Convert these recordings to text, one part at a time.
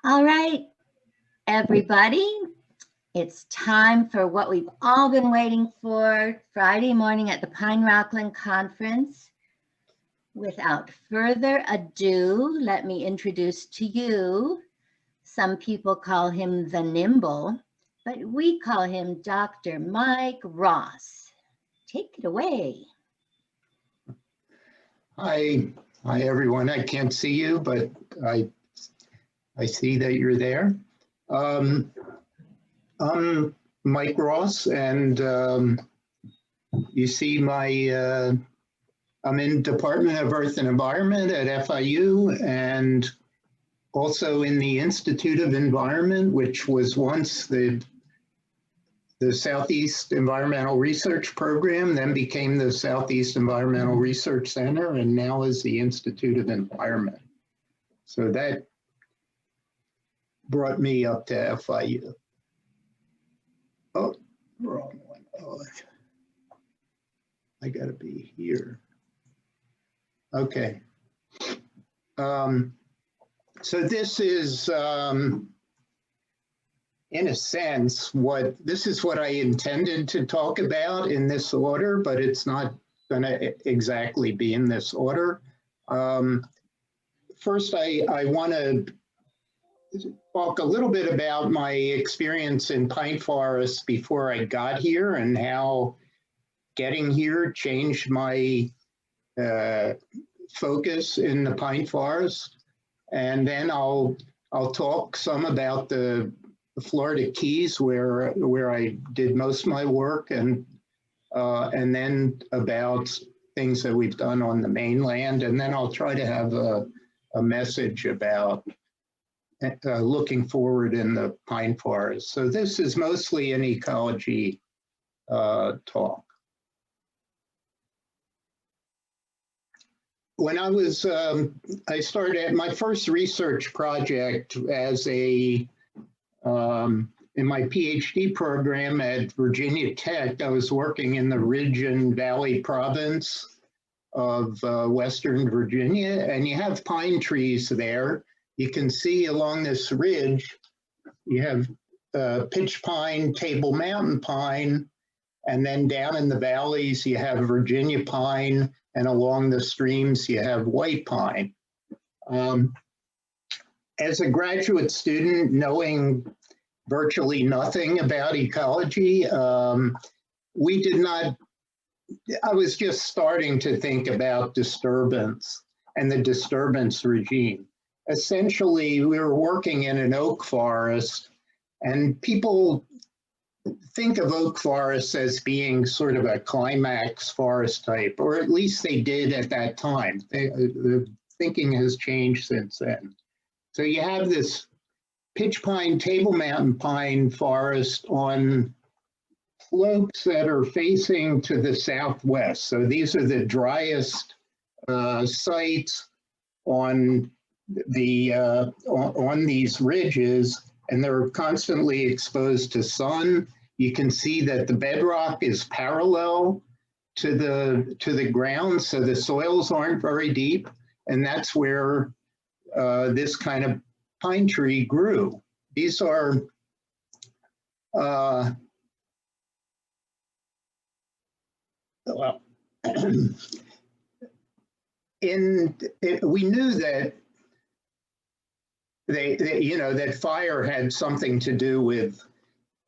All right, everybody, it's time for what we've all been waiting for, Friday morning at the Pine Rockland Conference. Without further ado, let me introduce to you, some people call him the Nimble, but we call him Dr. Mike Ross. Take it away. Hi everyone. I can't see you, but I see that you're there. I'm Mike Ross, and you see I'm in Department of Earth and Environment at FIU, and also in the Institute of Environment, which was once the Southeast Environmental Research Program, then became the Southeast Environmental Research Center, and now is the Institute of Environment. So that brought me up to FIU. Oh, wrong one. Oh, I gotta be here. Okay. So this is, in a sense, this is what I intended to talk about in this order, but it's not going to exactly be in this order. First, I want to talk a little bit about my experience in pine forests before I got here and how getting here changed my focus in the pine forest. And then I'll talk some about the Florida Keys, where I did most of my work, and then about things that we've done on the mainland, and then I'll try to have a message about looking forward in the pine forest. So this is mostly an ecology talk. When I started my first research project as in my PhD program at Virginia Tech, I was working in the Ridge and Valley province of Western Virginia, and you have pine trees there. You can see along this ridge, you have pitch pine, Table Mountain pine, and then down in the valleys, you have Virginia pine, and along the streams, you have white pine. As a graduate student, knowing virtually nothing about ecology, I was just starting to think about disturbance and the disturbance regime. Essentially, we were working in an oak forest, and people think of oak forests as being sort of a climax forest type, or at least they did at that time. The thinking has changed since then. So you have this pitch pine, Table Mountain pine forest on slopes that are facing to the southwest. So these are the driest sites on these ridges, and they're constantly exposed to sun. You can see that the bedrock is parallel to the ground, so the soils aren't very deep, and that's where this kind of pine tree grew. These are well, we knew that that fire had something to do with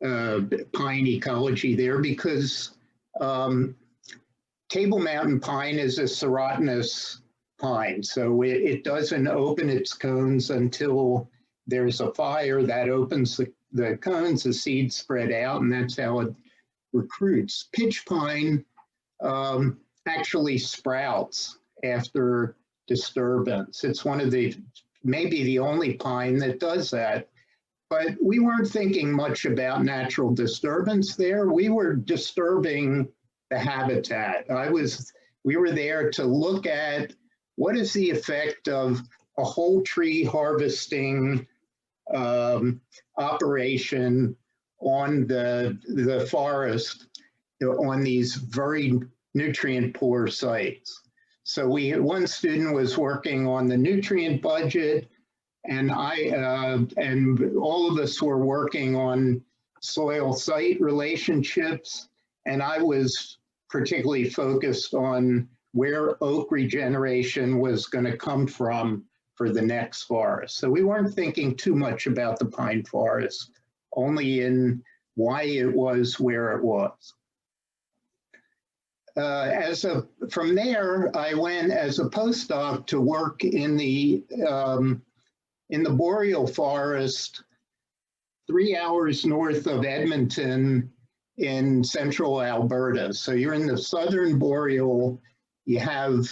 pine ecology there, because Table Mountain pine is a serotinous pine, so it doesn't open its cones until there's a fire that opens the cones, the seeds spread out, and that's how it recruits. Pitch pine actually sprouts after disturbance. It's one of maybe the only pine that does that. But we weren't thinking much about natural disturbance there. We were disturbing the habitat. We were there to look at what is the effect of a whole tree harvesting operation on the forest on these very nutrient poor sites. So one student was working on the nutrient budget, And and all of us were working on soil site relationships, and I was particularly focused on where oak regeneration was going to come from for the next forest. So we weren't thinking too much about the pine forest, only in why it was where it was. From there, I went as a postdoc to work in the boreal forest 3 hours north of Edmonton in central Alberta. So you're in the southern boreal, you have,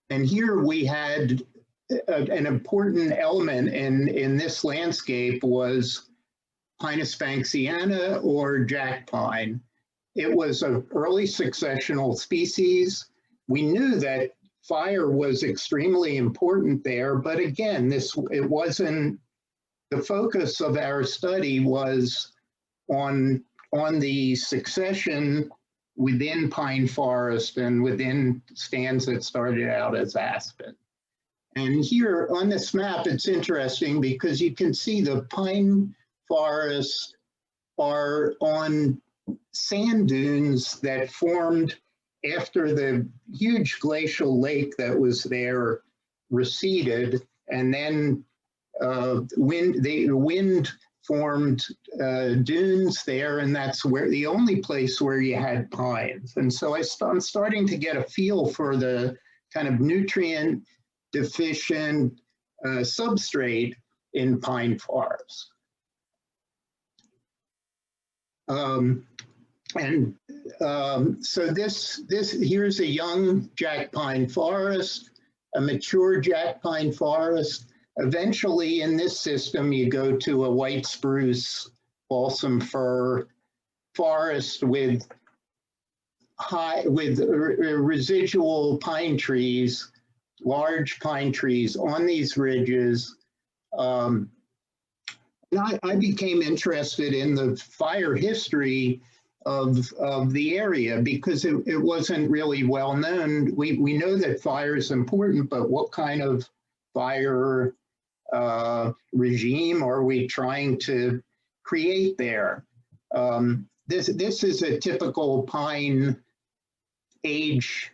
and here we had an important element in this landscape was Pinus banksiana or jack pine. It was an early successional species. We knew that fire was extremely important there, but again, it wasn't, the focus of our study was on the succession within pine forest and within stands that started out as aspen. And here on this map, it's interesting because you can see the pine forests are on sand dunes that formed after the huge glacial lake that was there receded, and then the wind formed dunes there, and that's where the only place where you had pines. And so I'm starting to get a feel for the kind of nutrient deficient substrate in pine forests. So here's a young jack pine forest, a mature jack pine forest. Eventually in this system, you go to a white spruce, balsam fir forest with residual pine trees, large pine trees on these ridges. And I became interested in the fire history of the area because it wasn't really well known. We know that fire is important, but what kind of fire regime are we trying to create there? This is a typical pine age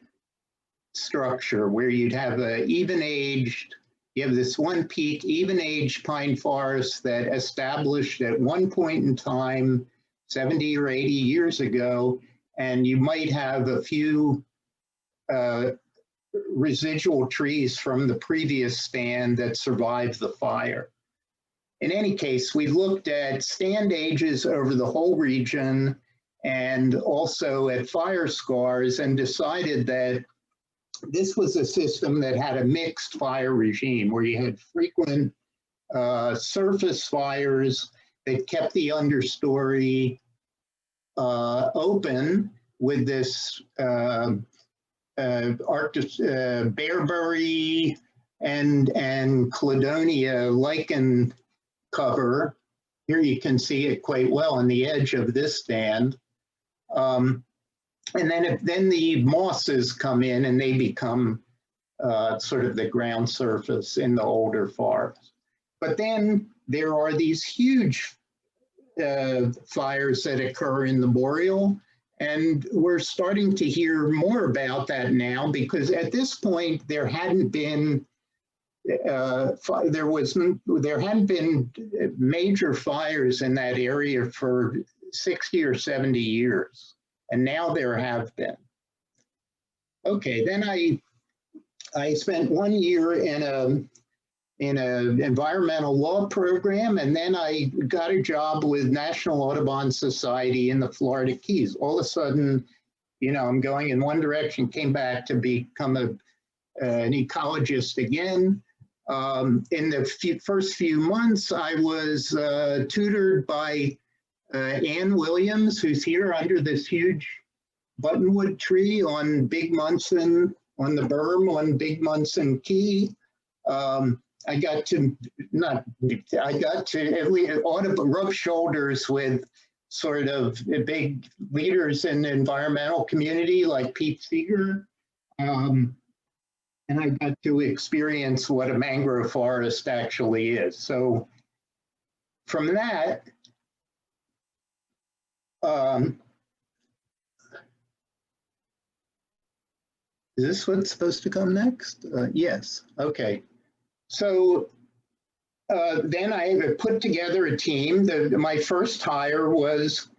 structure where you'd have a even-aged, you have this one peak, even-aged pine forest that established at one point in time, 70 or 80 years ago, and you might have a few residual trees from the previous stand that survived the fire. In any case, we looked at stand ages over the whole region and also at fire scars and decided that this was a system that had a mixed fire regime where you had frequent surface fires that kept the understory open with this bearberry and cladonia lichen cover. Here you can see it quite well on the edge of this stand. And then the mosses come in and they become sort of the ground surface in the older forest. But then there are these huge fires that occur in the boreal, and we're starting to hear more about that now because at this point there hadn't been major fires in that area for 60 or 70 years, and now there have been. Okay, then I spent 1 year in an environmental law program, and then I got a job with National Audubon Society in the Florida Keys. All of a sudden, you know, I'm going in one direction, came back to become an ecologist again. In the first few months, I was tutored by Ann Williams, who's here under this huge buttonwood tree on Big Munson, on the berm on Big Munson Key. I got to at least rub shoulders with sort of big leaders in the environmental community like Pete Seeger. and I got to experience what a mangrove forest actually is. So from that, is this what's supposed to come next? Yes, okay. So then I put together a team. My first hire was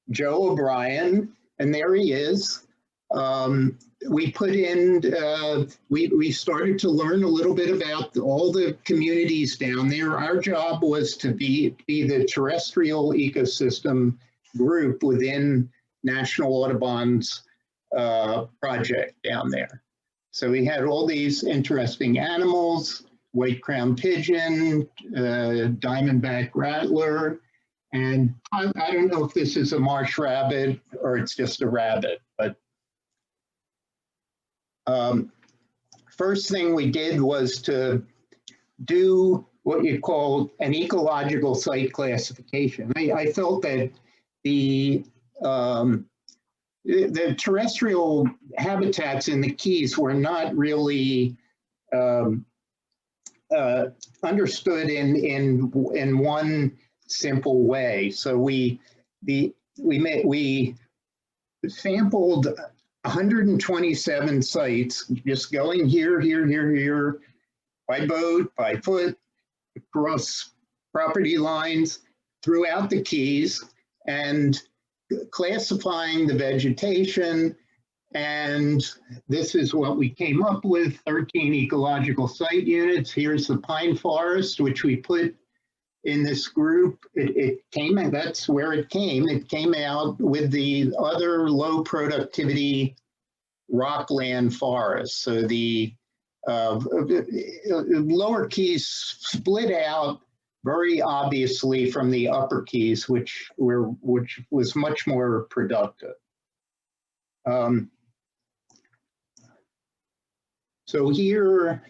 Joe O'Brien, and there he is. We put in, we started to learn a little bit about all the communities down there. Our job was to be the terrestrial ecosystem group within National Audubon's project down there. So we had all these interesting animals, white-crowned pigeon, diamondback rattler, and I don't know if this is a marsh rabbit or it's just a rabbit, but first thing we did was to do what you call an ecological site classification. I felt that the terrestrial habitats in the Keys were not really understood in one simple way. So we sampled 127 sites, just going here, by boat, by foot, across property lines throughout the Keys, and classifying the vegetation. And this is what we came up with: 13 ecological site units. Here's the pine forest, which we put in this group. It came, and that's where it came. It came out with the other low productivity Rockland forests. So the lower Keys split out very obviously from the upper Keys, which was much more productive. So here,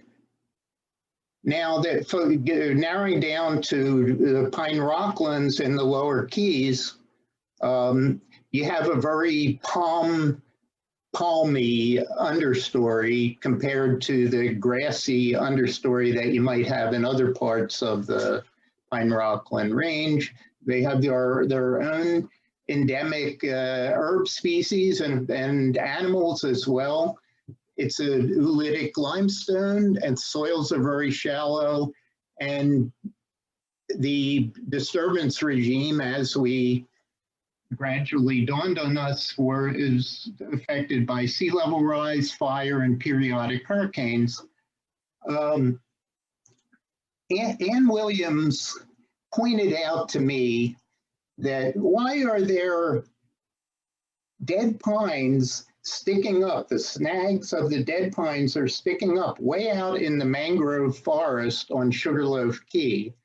now that narrowing down to the pine rocklands in the lower Keys, you have a very palmy understory compared to the grassy understory that you might have in other parts of the pine rockland range. They have their own endemic herb species and animals as well. It's a oolitic limestone, and soils are very shallow, and the disturbance regime, as we gradually dawned on us, is affected by sea level rise, fire, and periodic hurricanes. Ann Williams pointed out to me that why are there dead pines sticking up? The snags of the dead pines are sticking up way out in the mangrove forest on Sugarloaf Key.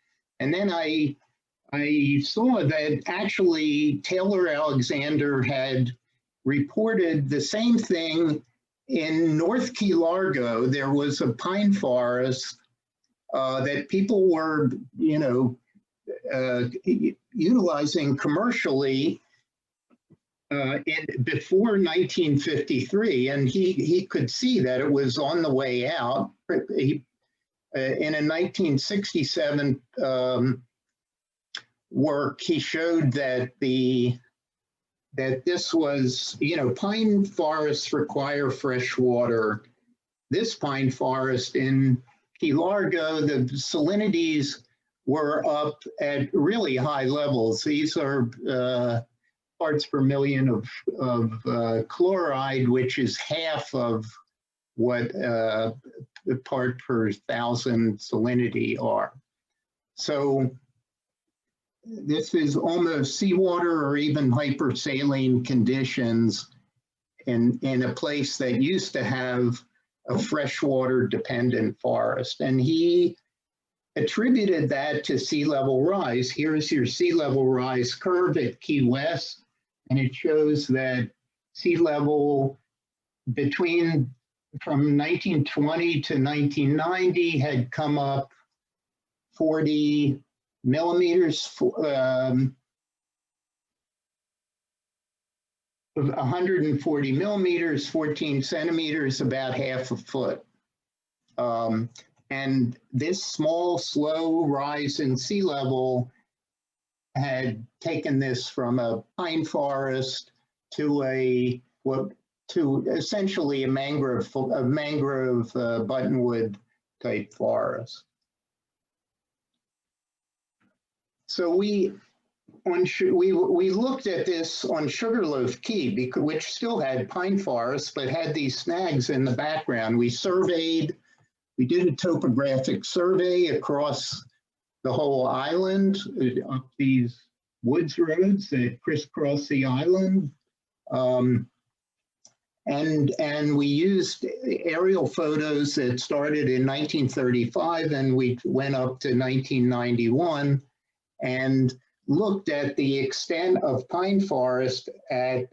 And then I saw that actually Taylor Alexander had reported the same thing in North Key Largo. There was a pine forest that people were, utilizing commercially before 1953, and he could see that it was on the way out. In a 1967 work, he showed that this was, pine forests require fresh water. This pine forest in Key Largo, the salinities were up at really high levels. These are parts per million of chloride, which is half of what part per thousand salinity are. So this is almost seawater or even hypersaline conditions in a place that used to have a freshwater dependent forest. And he attributed that to sea level rise. Here's your sea level rise curve at Key West, and it shows that sea level from 1920 to 1990 had come up 40 millimeters, 140 millimeters, 14 centimeters, about half a foot. And this small, slow rise in sea level had taken this from a pine forest to essentially a mangrove buttonwood type forest. So we looked at this on Sugarloaf Key, which still had pine forests, but had these snags in the background. We did a topographic survey across the whole island, up these woods roads that crisscross the island. And we used aerial photos that started in 1935 and we went up to 1991 and looked at the extent of pine forest at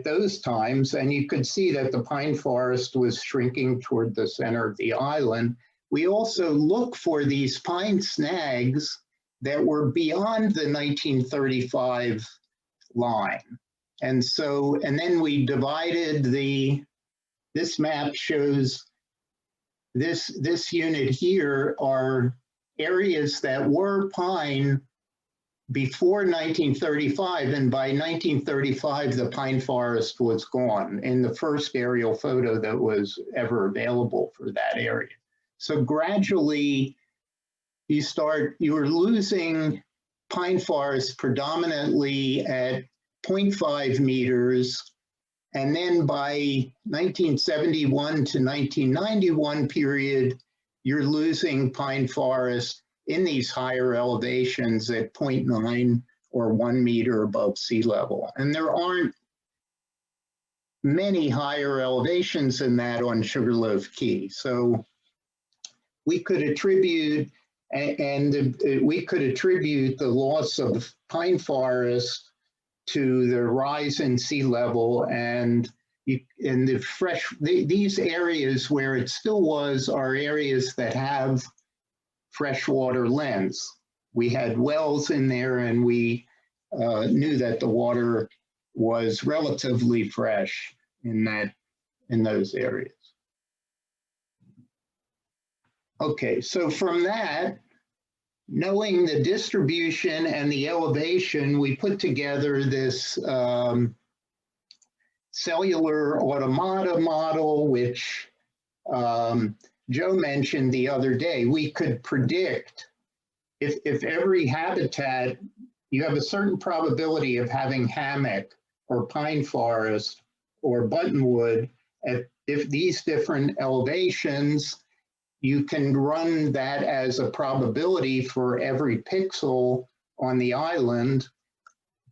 those times, and you could see that the pine forest was shrinking toward the center of the island. We also looked for these pine snags that were beyond the 1935 line. And then we divided this map shows this unit here are areas that were pine before 1935, and by 1935, the pine forest was gone in the first aerial photo that was ever available for that area. So gradually, you were losing pine forest predominantly at 0.5 meters, and then by 1971 to 1991 period, you're losing pine forest in these higher elevations at 0.9 or 1 meter above sea level. And there aren't many higher elevations than that on Sugarloaf Key. So we could attribute, the loss of pine forest to the rise in sea level, and these areas where it still was are areas that have freshwater lens. We had wells in there, and we knew that the water was relatively fresh in those areas. Okay, so from that, knowing the distribution and the elevation, we put together this cellular automata model, which Joe mentioned the other day. We could predict if every habitat, you have a certain probability of having hammock or pine forest or buttonwood if these different elevations, you can run that as a probability for every pixel on the island,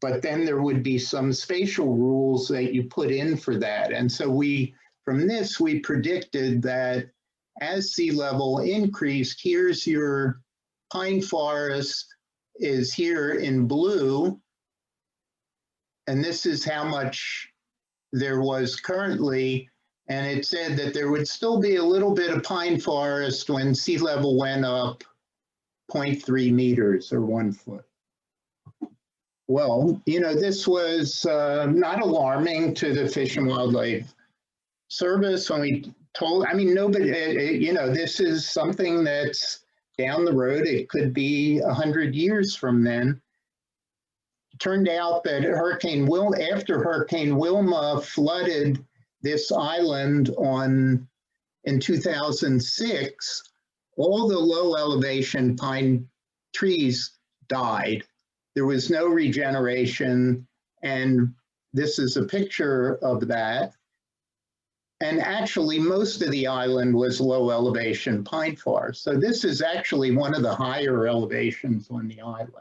but then there would be some spatial rules that you put in for that. And so from this, we predicted that as sea level increased, here's your pine forest is here in blue, and this is how much there was currently. And it said that there would still be a little bit of pine forest when sea level went up 0.3 meters or 1 foot. Well, this was not alarming to the Fish and Wildlife Service when we told, nobody, this is something that's down the road. It could be 100 years from then. It turned out that after Hurricane Wilma flooded this island in 2006, all the low elevation pine trees died. There was no regeneration, and this is a picture of that. And actually, most of the island was low elevation pine forest. So this is actually one of the higher elevations on the island.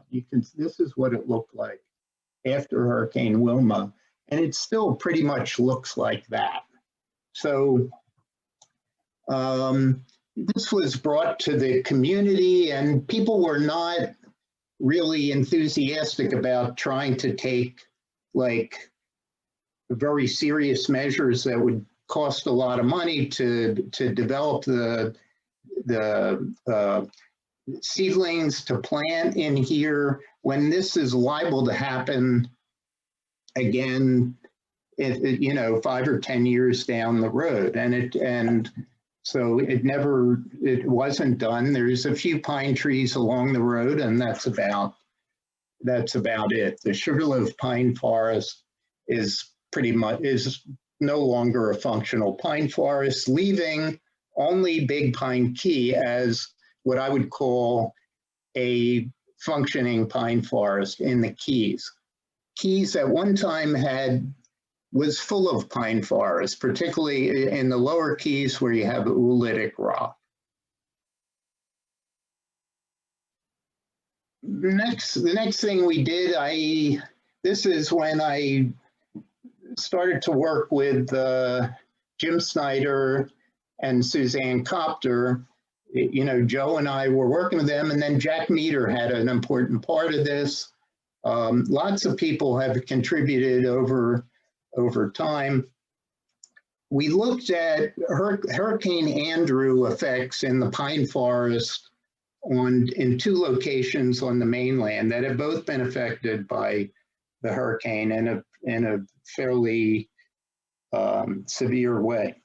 This is what it looked like after Hurricane Wilma, and it still pretty much looks like that. So this was brought to the community, and people were not really enthusiastic about trying to take very serious measures that would cost a lot of money to develop the seedlings to plant in here when this is liable to happen again, 5 or 10 years down the road. And So it wasn't done. There's a few pine trees along the road, and that's about it. The Sugarloaf pine forest is no longer a functional pine forest, leaving only Big Pine Key as what I would call a functioning pine forest in the Keys. Keys at one time was full of pine forests, particularly in the lower Keys where you have oolitic rock. The next thing we did, this is when I started to work with Jim Snyder and Suzanne Copter. You know, Joe and I were working with them, and then Jack Meter had an important part of this. Lots of people have contributed over time. We looked at Hurricane Andrew effects in the pine forest in two locations on the mainland that have both been affected by the hurricane in a fairly severe way.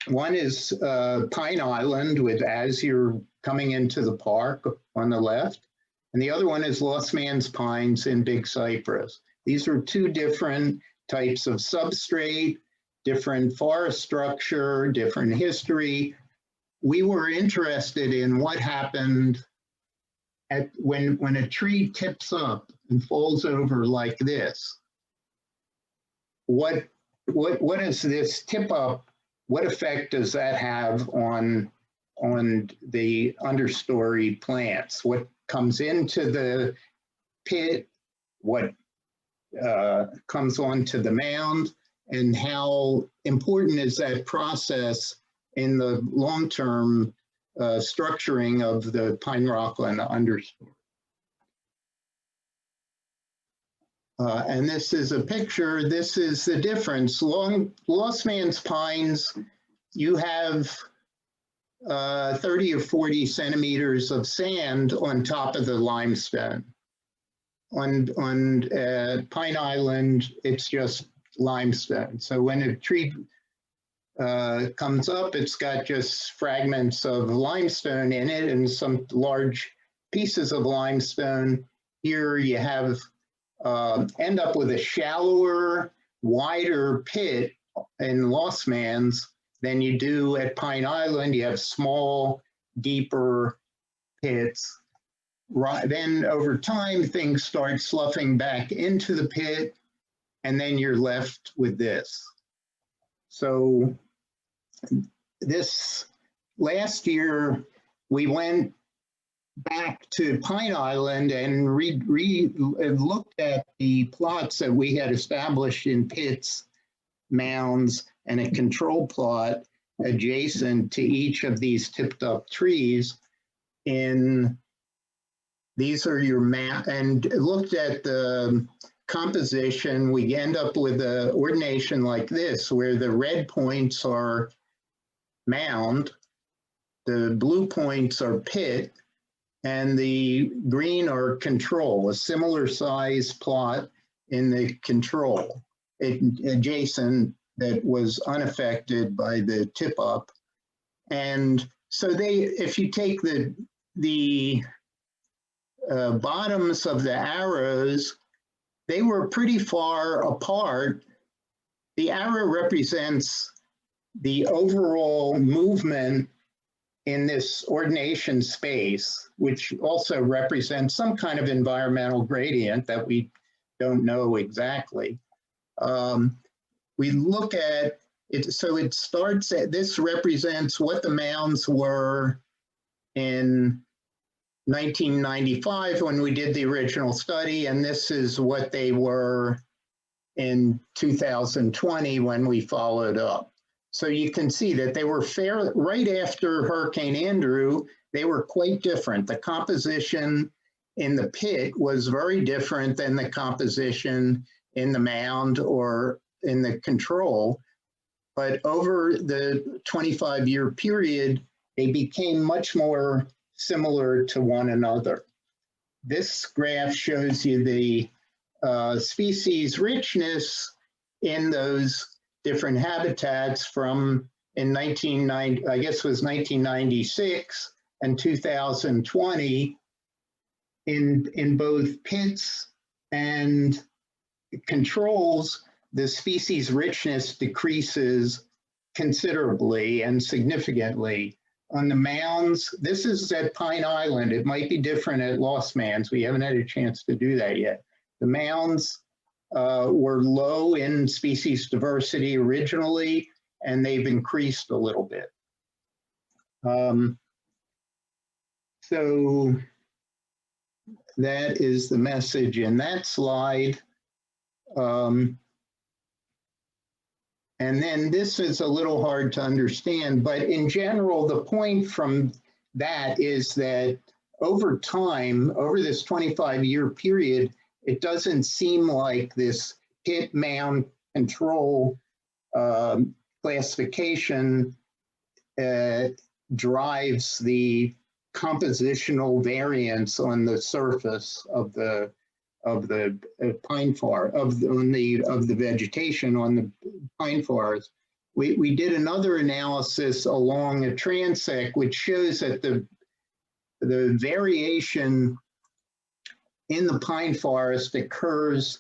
One is Pine Island, as you're coming into the park on the left, and the other one is Lost Man's Pines in Big Cypress. These are two different types of substrate, different forest structure, different history. We were interested in what happened when a tree tips up and falls over like this. What is this tip up? What effect does that have on the understory plants? What comes into the pit? What comes onto the mound? And how important is that process in the long-term structuring of the Pine Rockland understory? And this is a picture. This is the difference. Lost Man's Pines, you have 30 or 40 centimeters of sand on top of the limestone. On Pine Island, it's just limestone. So when a tree comes up, it's got just fragments of limestone in it and some large pieces of limestone. Here you have end up with a shallower, wider pit in Lost Man's than you do at Pine Island. You have small, deeper pits. Then over time, things start sloughing back into the pit, and then you're left with this. So this last year, we went back to Pine Island and looked at the plots that we had established in pits, mounds, and a control plot adjacent to each of these tipped up trees. These are your map, and looked at the composition. We end up with an ordination like this, where the red points are mound, the blue points are pit, and the green are control, a similar size plot in the control, adjacent, that was unaffected by the tip up. And so if you take the bottoms of the arrows, they were pretty far apart. The arrow represents the overall movement in this ordination space, which also represents some kind of environmental gradient that we don't know exactly. We look at it, so it starts at, this represents what the mounds were in 1995 when we did the original study, and this is what they were in 2020 when we followed up. So you can see that they were right after Hurricane Andrew, they were quite different. The composition in the pit was very different than the composition in the mound or in the control. But over the 25-year period, they became much more similar to one another. This graph shows you the species richness in those different habitats from in 1990, I guess it was 1996 and 2020, in both pits and controls, the species richness decreases considerably and significantly. On the mounds, this is at Pine Island. It might be different at Lost Man's. We haven't had a chance to do that yet. The mounds were low in species diversity originally, and they've increased a little bit. So that is the message in that slide. And then this is a little hard to understand, but in general, the point from that is that over time, over this 25-year period, it doesn't seem like this pit mound control classification drives the compositional variance on the surface of the pine forest, of the vegetation on the pine forest. We did another analysis along a transect, which shows that the variation in the pine forest occurs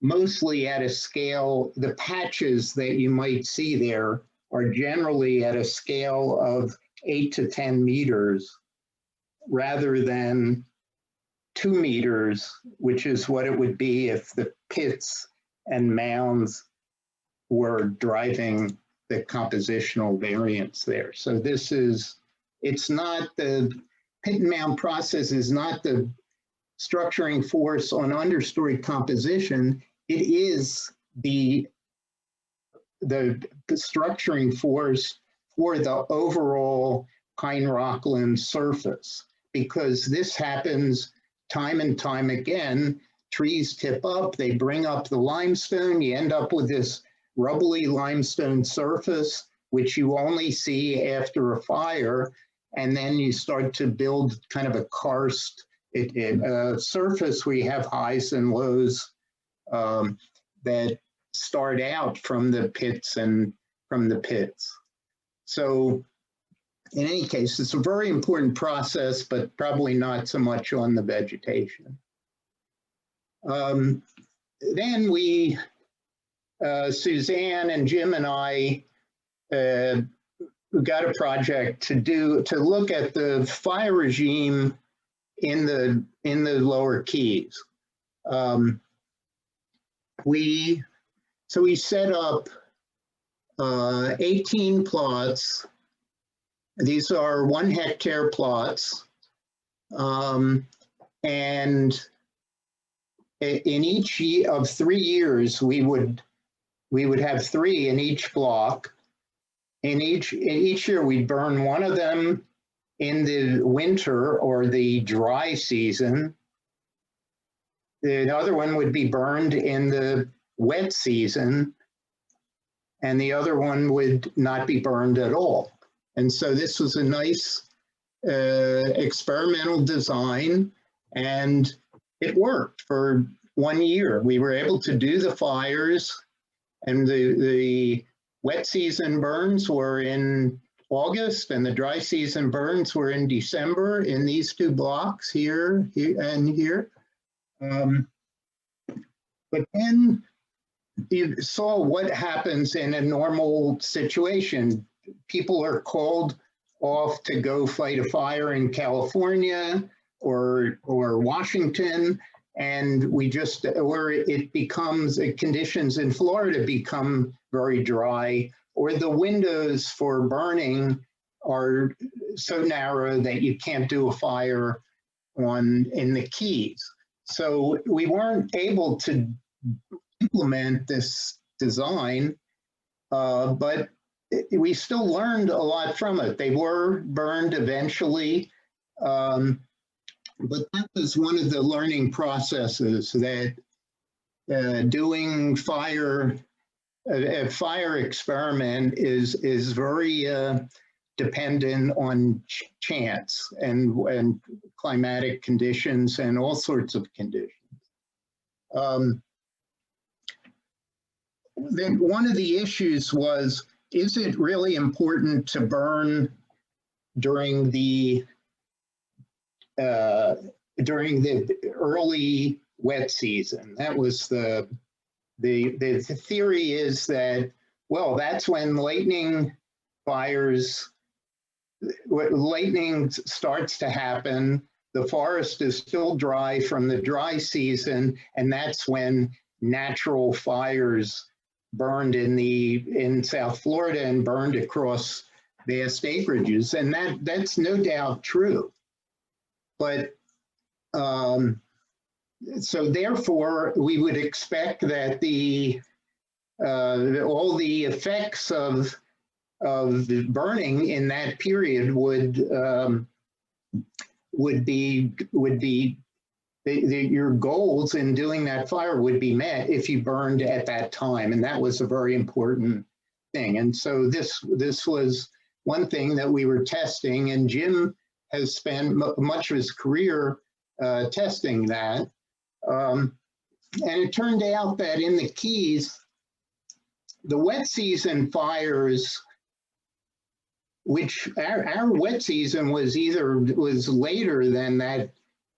mostly at a scale. The patches that you might see there are generally at a scale of 8 to 10 meters rather than 2 meters, which is what it would be if the pits and mounds were driving the compositional variance there. So this is, it's not the pit and mound process is not the structuring force on understory composition. It is the structuring force for the overall Pine Rockland surface, because this happens time and time again. Trees tip up, they bring up the limestone, you end up with this rubbly limestone surface, which you only see after a fire, and then you start to build kind of a karst surface where you have highs and lows that start out from the pits and from the pits. So in any case, it's a very important process, but probably not so much on the vegetation. Then we, Suzanne and Jim and I got a project to look at the fire regime in the lower Keys. We set up 18 plots. These are 1 hectare plots, and in each of 3 years we would have 3 in each block. In each year we'd burn 1 of them in the winter or the dry season. The other one would be burned in the wet season, and the other one would not be burned at all. And so this was a nice experimental design, and it worked for 1 year. We were able to do the fires, and the wet season burns were in August, and the dry season burns were in December in these 2 blocks, here and here. But then you saw what happens in a normal situation. People are called off to go fight a fire in California or Washington, and it becomes, conditions in Florida become very dry, or the windows for burning are so narrow that you can't do a fire in the Keys. So we weren't able to implement this design, but we still learned a lot from it. They were burned eventually, but that was one of the learning processes, that doing a fire experiment is very dependent on chance and climatic conditions and all sorts of conditions. Then one of the issues was, is it really important to burn during the early wet season? That was the theory is that, well, that's when lightning starts to happen. The forest is still dry from the dry season, and that's when natural fires burned in South Florida and burned across vast acreages, and that's no doubt true. But so therefore, we would expect that all the effects of burning in that period would be your goals in doing that fire would be met if you burned at that time, and that was a very important thing. And so this was one thing that we were testing, and Jim has spent much of his career testing that. And it turned out that in the Keys, the wet season fires, which our wet season was later than that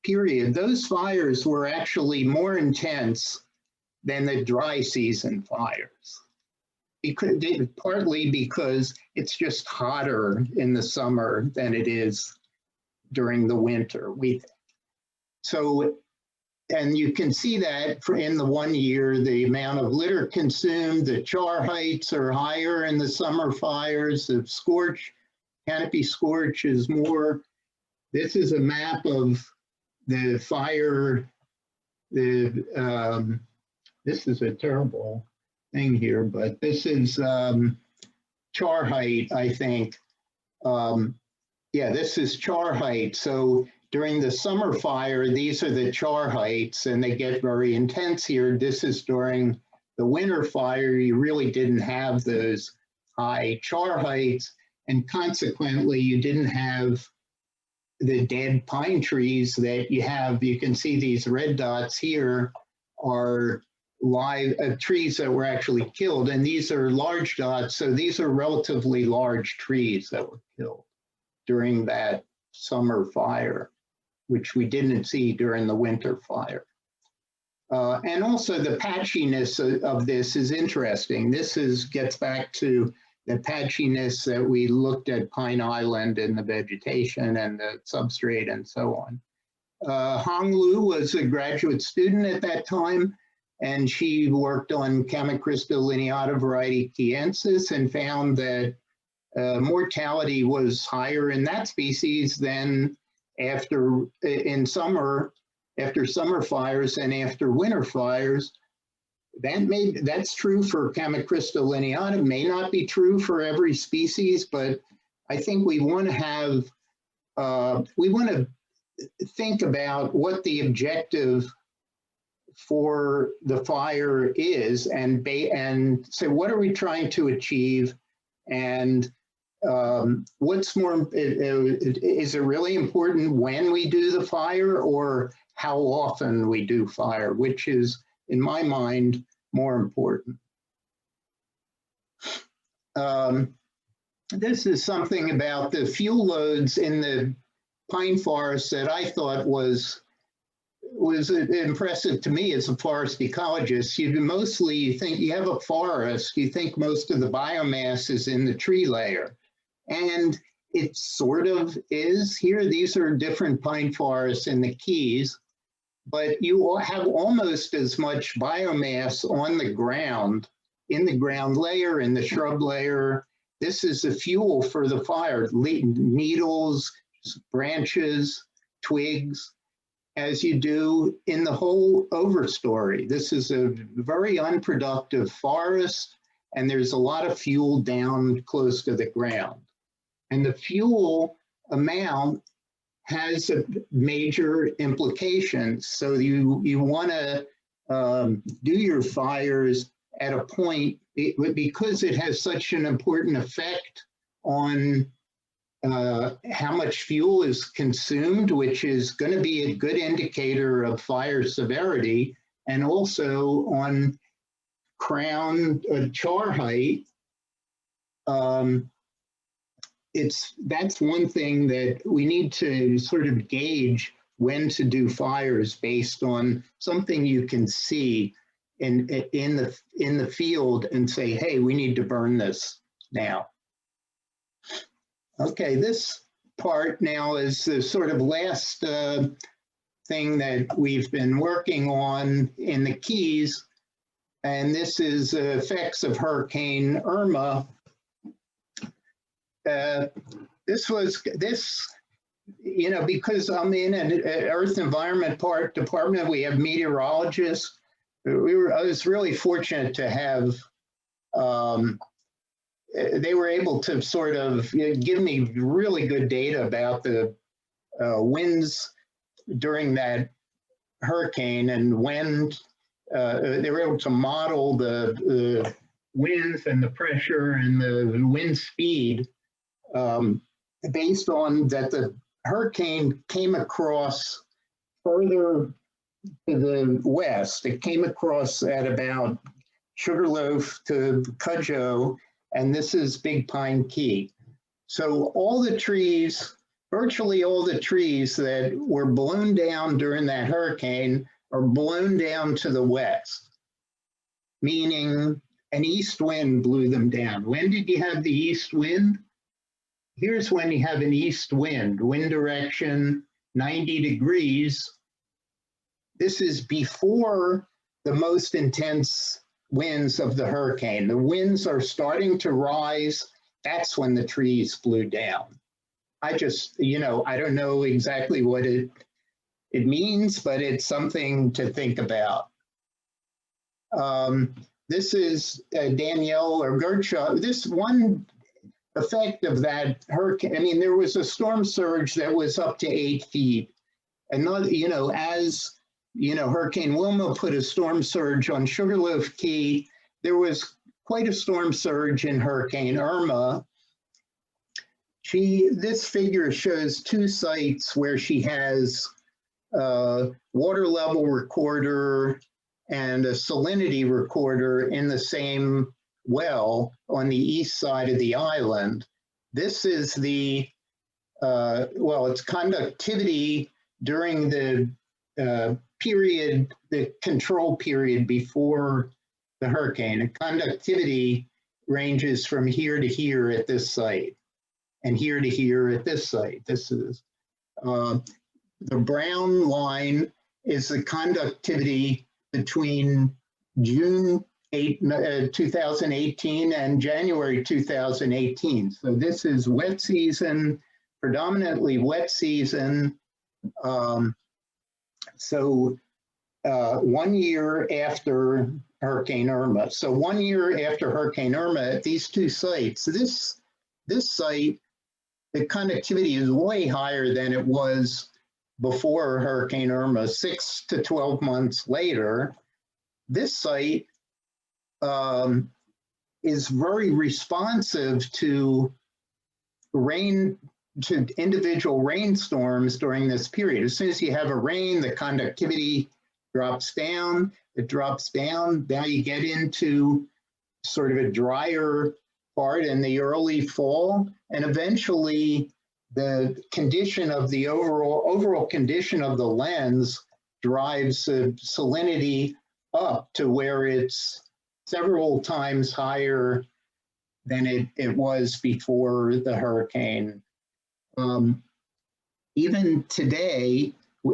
period, those fires were actually more intense than the dry season fires. Partly because it's just hotter in the summer than it is during the winter. And you can see that in the 1 year, the amount of litter consumed, the char heights are higher in the summer fires, the canopy scorch is more. This is a map of the fire. This is a terrible thing here, but this is char height, I think. Yeah, this is char height. So during the summer fire, these are the char heights, and they get very intense here. This is during the winter fire. You really didn't have those high char heights, and consequently, you didn't have the dead pine trees that you have. You can see these red dots here are live trees that were actually killed, and these are large dots. So these are relatively large trees that were killed during that summer fire, which we didn't see during the winter fire. And also the patchiness of this is interesting. This gets back to the patchiness that we looked at Pine Island and the vegetation and the substrate and so on. Hong Lu was a graduate student at that time, and she worked on Chamaechrystal lineata variety chiensis and found that mortality was higher in that species than after summer fires and after winter fires. That's true for Chamaechrystal lineata. May not be true for every species, but I think we want to think about what the objective for the fire is, and say, what are we trying to achieve, and what's more, is it really important when we do the fire or how often we do fire, which is, in my mind, more important. This is something about the fuel loads in the pine forest that I thought was impressive to me as a forest ecologist. You think you have a forest, you think most of the biomass is in the tree layer. And it sort of is here. These are different pine forests in the Keys, but you have almost as much biomass on the ground, in the ground layer, in the shrub layer. This is the fuel for the fire, needles, branches, twigs, as you do in the whole overstory. This is a very unproductive forest, and there's a lot of fuel down close to the ground. And the fuel amount has a major implications. So you want to do your fires at a point, because it has such an important effect on how much fuel is consumed, which is going to be a good indicator of fire severity, and also on crown char height. that's one thing that we need to sort of gauge when to do fires based on something you can see in the field and say, hey, we need to burn this now. Okay, this part now is the sort of last thing that we've been working on in the Keys, and this is effects of Hurricane Irma. You know, because I'm in an Earth Environment department, we have meteorologists. I was really fortunate to have, they were able to sort of give me really good data about the winds during that hurricane, and when they were able to model the winds and the pressure and the wind speed based on that the hurricane came across further to the west. It came across at about Sugarloaf to Cudjoe, and this is Big Pine Key. So all the trees, virtually all the trees that were blown down during that hurricane are blown down to the west, meaning an east wind blew them down. When did you have the east wind? Here's when you have an east wind direction 90 degrees. This is before the most intense winds of the hurricane. The winds are starting to rise. That's when the trees blew down. I just, you know, I don't know exactly what it means, but it's something to think about. This is Danielle or Gertrude. This one effect of that hurricane, I mean, there was a storm surge that was up to 8 feet. And not, you know, as, you know, Hurricane Wilma put a storm surge on Sugarloaf Key, there was quite a storm surge in Hurricane Irma. This figure shows 2 sites where she has a water level recorder and a salinity recorder in the same well on the east side of the island. This is the, well, it's conductivity during the period, the control period before the hurricane. And conductivity ranges from here to here at this site, and here to here at this site. This is, the brown line is the conductivity between June 2018 and January 2018. So this is wet season, predominantly wet season. 1 year after Hurricane Irma. So 1 year after Hurricane Irma at these 2 sites, this site, the conductivity is way higher than it was before Hurricane Irma, 6 to 12 months later. This site is very responsive to individual rainstorms during this period. As soon as you have a rain, the conductivity drops down, it drops down. Now you get into sort of a drier part in the early fall, and eventually the condition of the overall condition of the lens drives the salinity up to where it's several times higher than it was before the hurricane. Even today,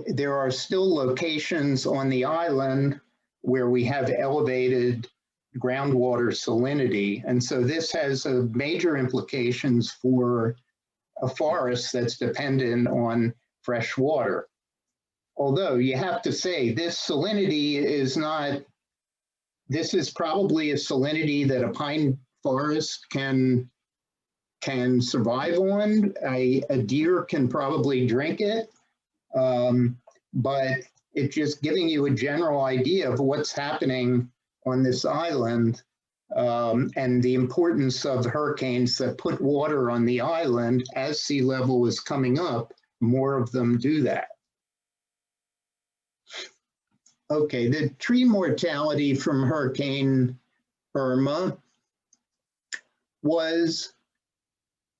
there are still locations on the island where we have elevated groundwater salinity. And so this has major implications for a forest that's dependent on fresh water. Although you have to say this salinity is not, this is probably a salinity that a pine forest can survive on. A deer can probably drink it, but it's just giving you a general idea of what's happening on this island and the importance of hurricanes that put water on the island as sea level is coming up. More of them do that. Okay, the tree mortality from Hurricane Irma. was,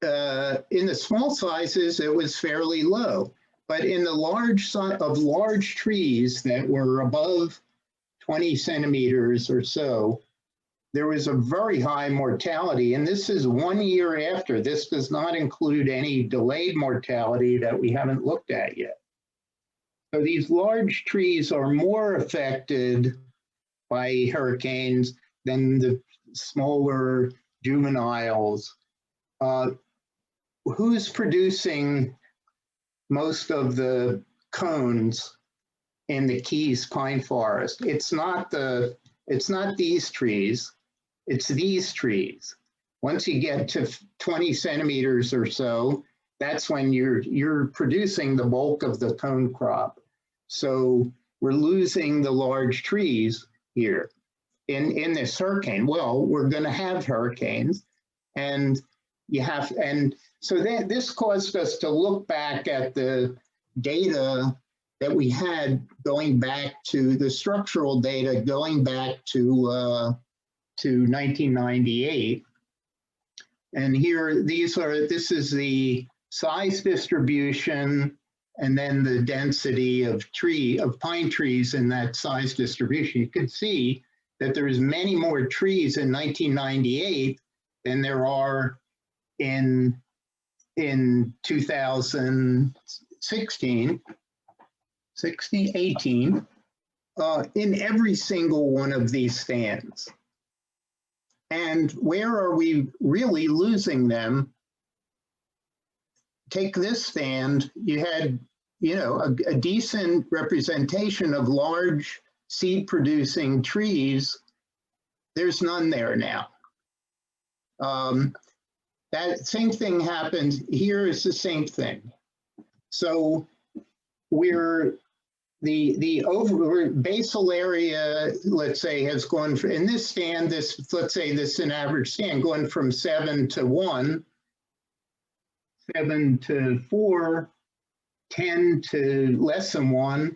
in the small sizes, it was fairly low. But in the large trees that were above 20 centimeters or so, there was a very high mortality. And this is 1 year after. This does not include any delayed mortality that we haven't looked at yet. So these large trees are more affected by hurricanes than the smaller juveniles. Who's producing most of the cones in the Keys pine forest? It's not these trees, it's these trees. Once you get to 20 centimeters or so, that's when you're producing the bulk of the cone crop. So we're losing the large trees here in this hurricane. Well, we're going to have hurricanes, and so this caused us to look back at the data that we had going back to the structural data going back to 1998. And here, this is the size distribution and then the density of pine trees in that size distribution. You can see that there's many more trees in 1998 than there are in 2016, 18, in every single one of these stands. And where are we really losing them? Take this stand, you had, a decent representation of large seed producing trees. There's none there now. That same thing happened here, is the same thing. So the over basal area, let's say, has gone from, in this stand, let's say this is an average stand, going from 7 to 1, 7 to 4, 10 to less than 1.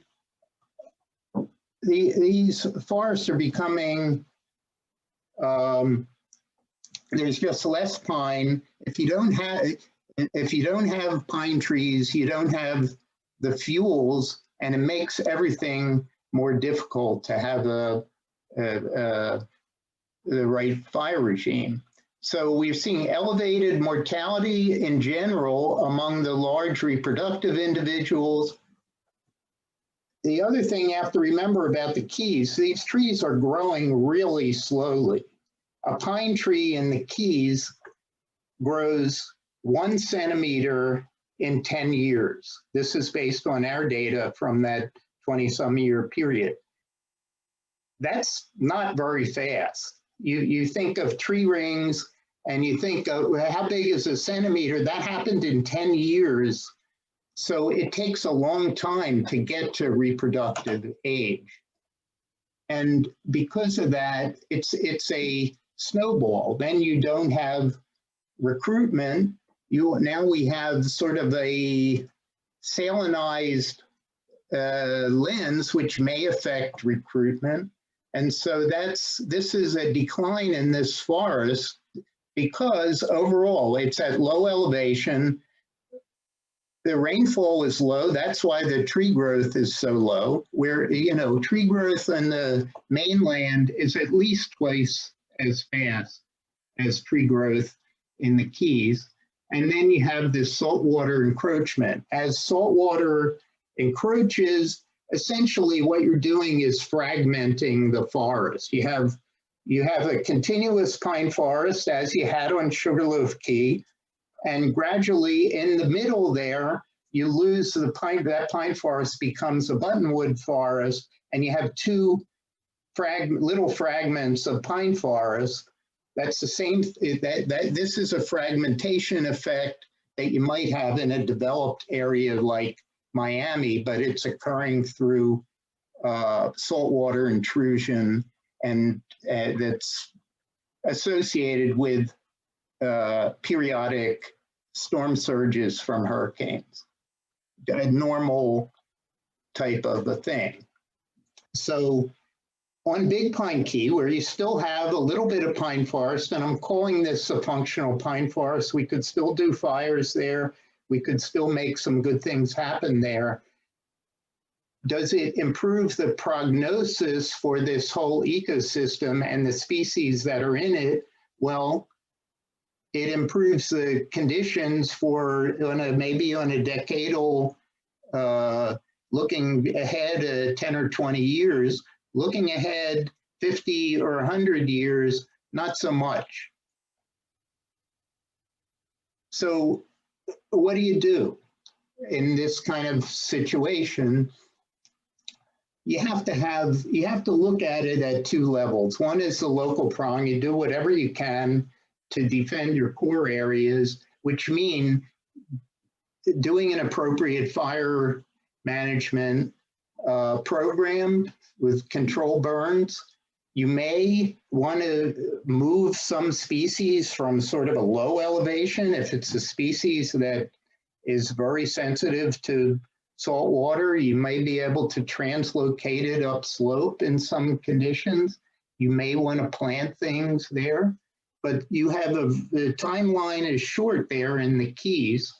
These forests are becoming, there's just less pine. If you don't have pine trees, you don't have the fuels, and it makes everything more difficult to have the right fire regime. So we're seeing elevated mortality in general among the large reproductive individuals. The other thing you have to remember about the Keys, these trees are growing really slowly. A pine tree in the Keys grows 1 centimeter in 10 years. This is based on our data from that 20-some year period. That's not very fast. You think of tree rings and you think of how big is a centimeter? That happened in 10 years. So it takes a long time to get to reproductive age. And because of that, it's a snowball. Then you don't have recruitment. Now we have sort of a salinized lens, which may affect recruitment. And so this is a decline in this forest because overall it's at low elevation. The rainfall is low. That's why the tree growth is so low, where, tree growth on the mainland is at least twice as fast as tree growth in the Keys. And then you have this saltwater encroachment. As saltwater encroaches, essentially what you're doing is fragmenting the forest. You have a continuous pine forest as you had on Sugarloaf Key, and gradually in the middle there, you lose the pine, that pine forest becomes a buttonwood forest, and you have two little fragments of pine forest. That's the same, this is a fragmentation effect that you might have in a developed area like Miami, but it's occurring through saltwater intrusion, and that's associated with periodic storm surges from hurricanes, a normal type of a thing. So on Big Pine Key, where you still have a little bit of pine forest, and I'm calling this a functional pine forest, we could still do fires there. We could still make some good things happen there. Does it improve the prognosis for this whole ecosystem and the species that are in it? Well, it improves the conditions for maybe on a decadal, looking ahead 10 or 20 years, looking ahead 50 or 100 years, not so much. So what do you do in this kind of situation? You have to look at it at two levels. One is the local prong. You do whatever you can to defend your core areas, which mean doing an appropriate fire management program with control burns. You may want to move some species from sort of a low elevation if it's a species that is very sensitive to salt water. You may be able to translocate it upslope in some conditions. You may want to plant things there, but you have the timeline is short there in the Keys.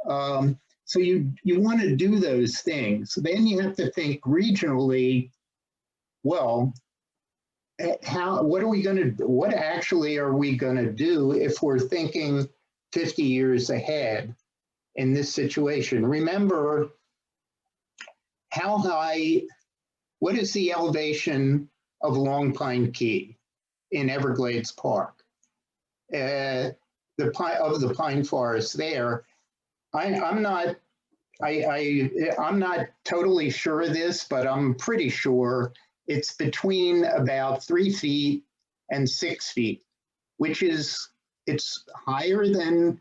So you want to do those things. Then you have to think regionally, well, what actually are we going to do if we're thinking 50 years ahead in this situation? Remember, how high, what is the elevation of Long Pine Key in Everglades Park? The pine forest there. I'm not totally sure of this, but I'm pretty sure it's between about 3 feet and 6 feet, which is, it's higher than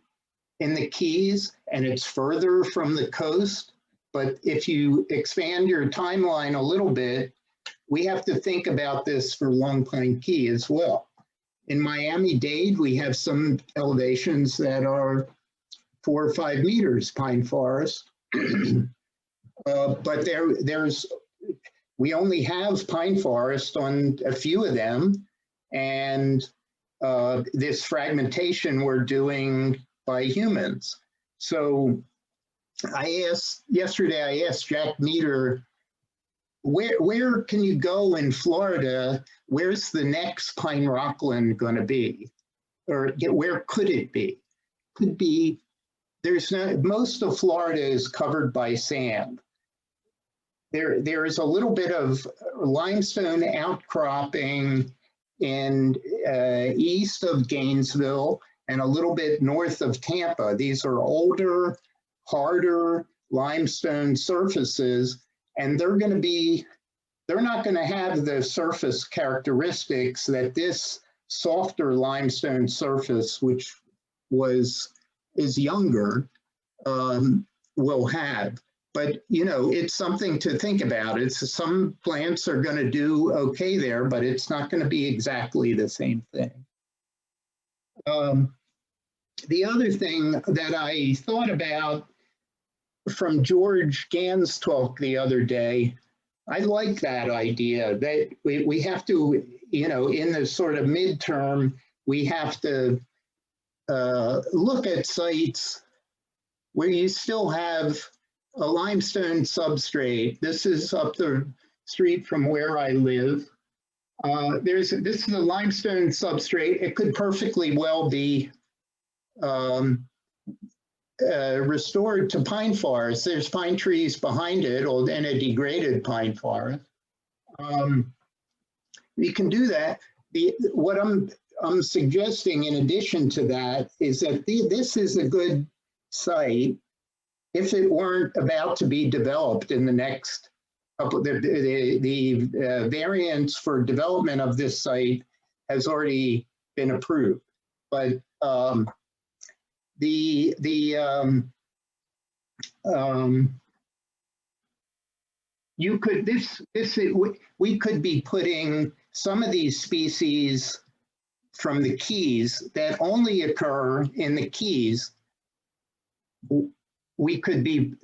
in the Keys and it's further from the coast. But if you expand your timeline a little bit, we have to think about this for Long Pine Key as well. In Miami-Dade, we have some elevations that are 4 or 5 meters pine forest, but we only have pine forest on a few of them, and this fragmentation we're doing by humans. So yesterday I asked Jack Meter, where can you go in Florida? Where's the next Pine Rockland going to be? Or where could it be? Could be, most of Florida is covered by sand. There is a little bit of limestone outcropping in east of Gainesville and a little bit north of Tampa. These are older, harder limestone surfaces, and they're not going to have the surface characteristics that this softer limestone surface, which is younger, will have. But, it's something to think about. Some plants are going to do okay there, but it's not going to be exactly the same thing. The other thing that I thought about from George Gann's talk the other day, I like that idea that we have to, in the sort of midterm, we have to look at sites where you still have a limestone substrate. This is up the street from where I live. This is a limestone substrate. It could perfectly well be restored to pine forest. There's pine trees behind it, and a degraded pine forest. You can do that. What I'm suggesting in addition to that is that this is a good site if it weren't about to be developed in the next couple. The variance for development of this site has already been approved, but we could be putting some of these species from the Keys that only occur in the Keys. We could be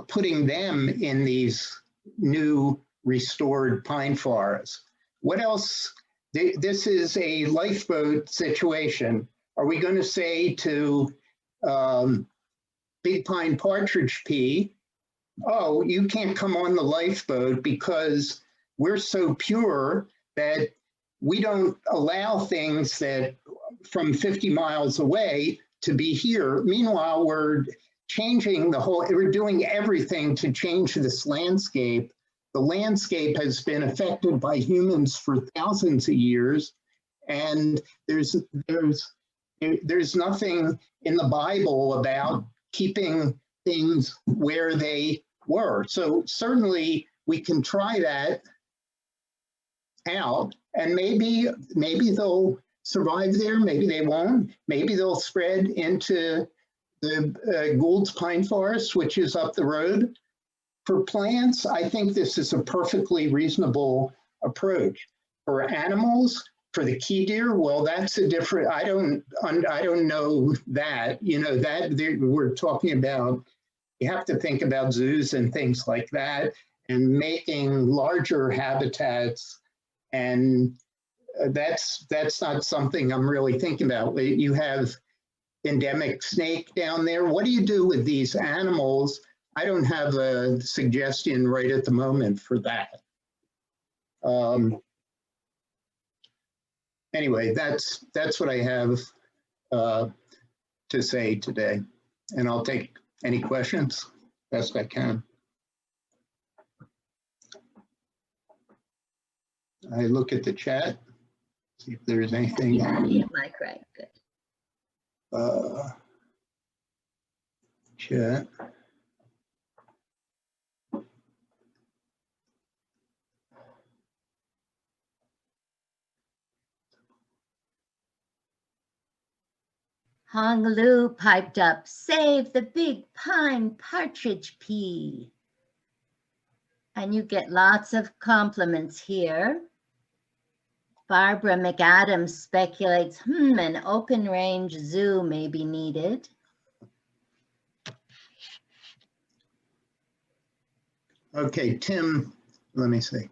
putting them in these new restored pine forests. what else? This is a lifeboat situation. Are we going to say to big pine partridge pea, oh, you can't come on the lifeboat because we're so pure that we don't allow things that from 50 miles away to be here. Meanwhile, we're changing we're doing everything to change this landscape. The landscape has been affected by humans for thousands of years, and there's nothing in the Bible about keeping things where they were. So certainly we can try that out, and maybe they'll survive there, maybe they won't, maybe they'll spread into the Gould's pine forest, which is up the road. For plants, I think this is a perfectly reasonable approach. For animals, for the key deer, well, that's a different, I don't know that, that we're talking about, you have to think about zoos and things like that, and making larger habitats, and that's not something I'm really thinking about. You have endemic snake down there. What do you do with these animals? I don't have a suggestion right at the moment for that. Anyway, that's what I have to say today, and I'll take any questions best I can. I look at the chat, see if there's anything. Yeah, Mike, right, good. Chat. Hong Lu piped up, save the big pine partridge pea. And you get lots of compliments here. Barbara McAdams speculates, an open range zoo may be needed. Okay, Tim, let me see.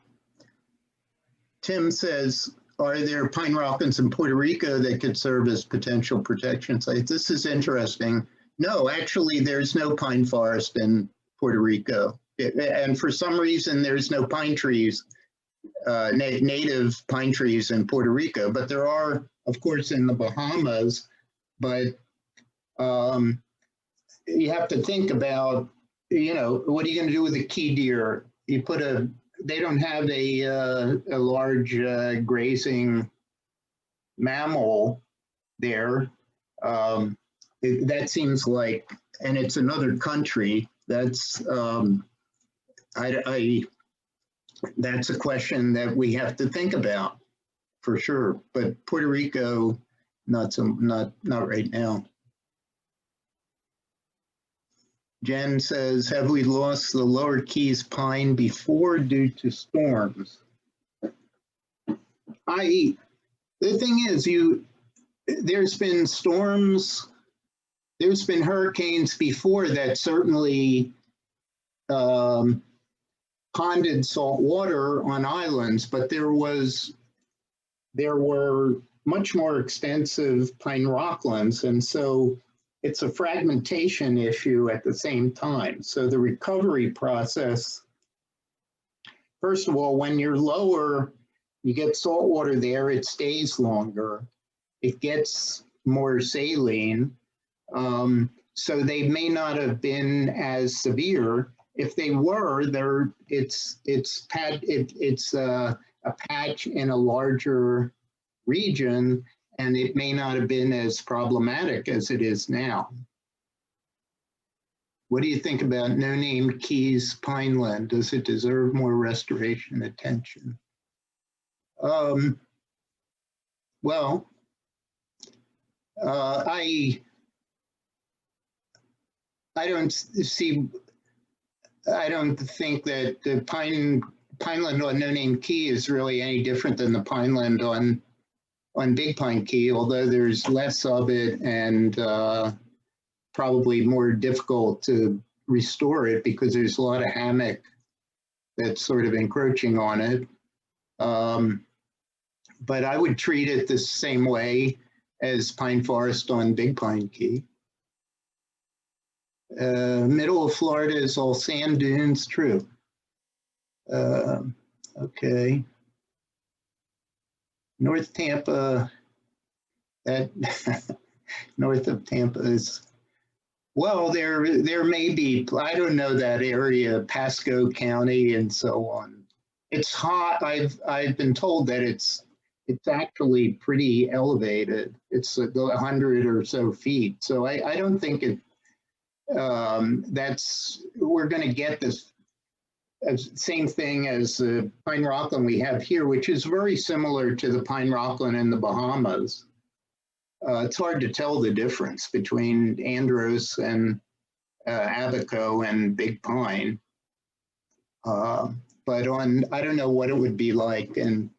Tim says, are there pine rocklands in Puerto Rico that could serve as potential protection sites? This is interesting. No, actually, there's no pine forest in Puerto Rico. And for some reason, there's no pine trees, native pine trees in Puerto Rico, but there are, of course, in the Bahamas. But you have to think about, what are you going to do with a key deer? You put they don't have a large grazing mammal there. That seems like, and it's another country. That's that's a question that we have to think about for sure. But Puerto Rico, not right now. Jen says, have we lost the Lower Keys pine before due to storms? The thing is, there's been storms, there's been hurricanes before that certainly ponded salt water on islands, but there were much more extensive pine rocklands, and so it's a fragmentation issue at the same time. So the recovery process, first of all, when you're lower, you get salt water there, it stays longer, it gets more saline. So they may not have been as severe. If they were, it's a patch in a larger region, and it may not have been as problematic as it is now. What do you think about No Name Keys pineland? Does it deserve more restoration attention? Well, I don't think that the pineland on No Name Key is really any different than the pineland on Big Pine Key, although there's less of it and probably more difficult to restore it because there's a lot of hammock that's sort of encroaching on it. but I would treat it the same way as pine forest on Big Pine Key. Middle of Florida is all sand dunes, true. Okay. North Tampa, that north of Tampa is, well, there may be, I don't know that area, Pasco County and so on. It's hot. I've been told that it's actually pretty elevated. It's 100 or so feet. So I don't think it, we're going to get this same thing as the pine rockland we have here, which is very similar to the pine rockland in the Bahamas. It's hard to tell the difference between Andros and Abaco and Big Pine. But I don't know what it would be like in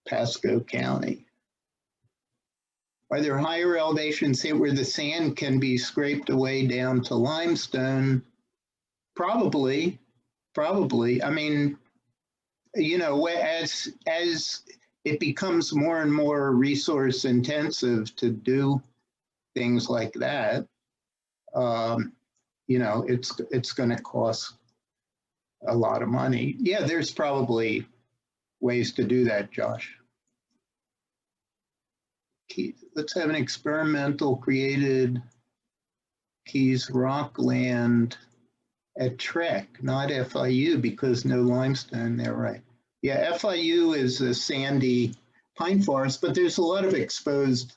Pasco County. Are there higher elevations here where the sand can be scraped away down to limestone? Probably. I mean, you know, as it becomes more and more resource intensive to do things like that, you know, it's going to cost a lot of money. Yeah, there's probably ways to do that, Josh. Let's have an experimental created Keys Rockland at Trek, not FIU, because no limestone there, right? Yeah, FIU is a sandy pine forest, but there's a lot of exposed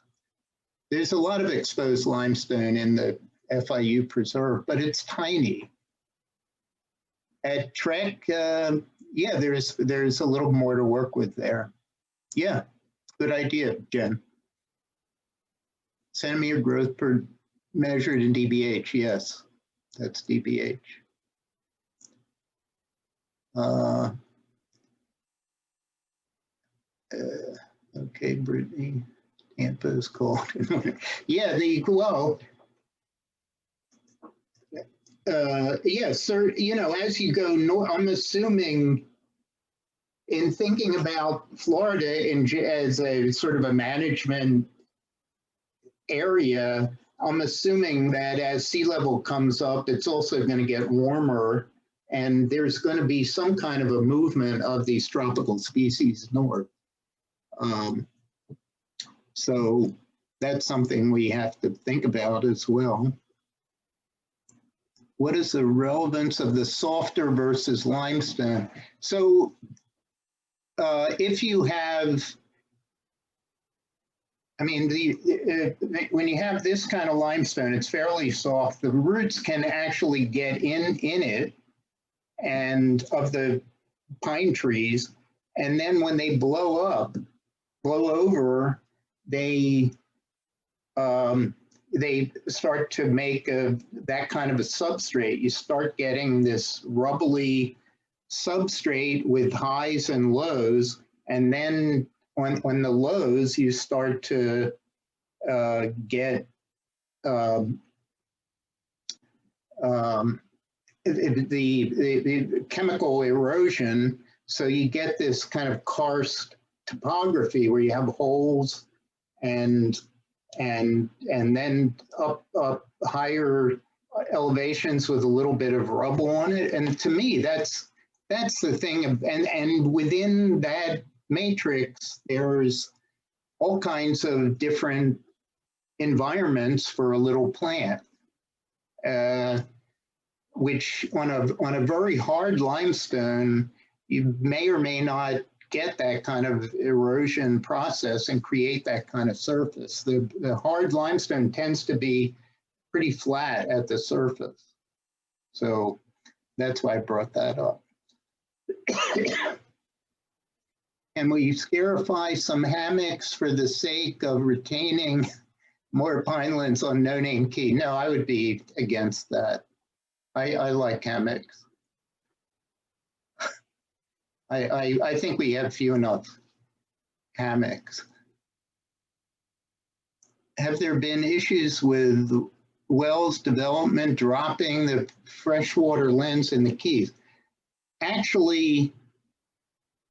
limestone in the FIU preserve, but it's tiny. At Trek, yeah, there's a little more to work with there. Yeah, good idea, Jen. Centimeter growth per measured in dBH, yes, that's dBH. Okay, Brittany, Tampa is called. Yeah, yes, sir. You know, as you go north, I'm assuming in thinking about Florida as a sort of a management area, I'm assuming that as sea level comes up, it's also going to get warmer, and there's going to be some kind of a movement of these tropical species north. So that's something we have to think about as well. What is the relevance of the softer versus limestone? So if you have, I mean, when you have this kind of limestone, it's fairly soft. The roots can actually get in it and of the pine trees. And then when they blow over, they start to make that kind of a substrate. You start getting this rubbly substrate with highs and lows, and then on the lows, you start to get the chemical erosion. So you get this kind of karst topography where you have holes and then up higher elevations with a little bit of rubble on it. And to me, that's the thing. And within that matrix, there's all kinds of different environments for a little plant, which on a very hard limestone, you may or may not get that kind of erosion process and create that kind of surface. The hard limestone tends to be pretty flat at the surface. So that's why I brought that up. And will you scarify some hammocks for the sake of retaining more pinelands on No Name Key? No, I would be against that. I like hammocks. I think we have few enough hammocks. Have there been issues with wells development dropping the freshwater lens in the Keys? Actually,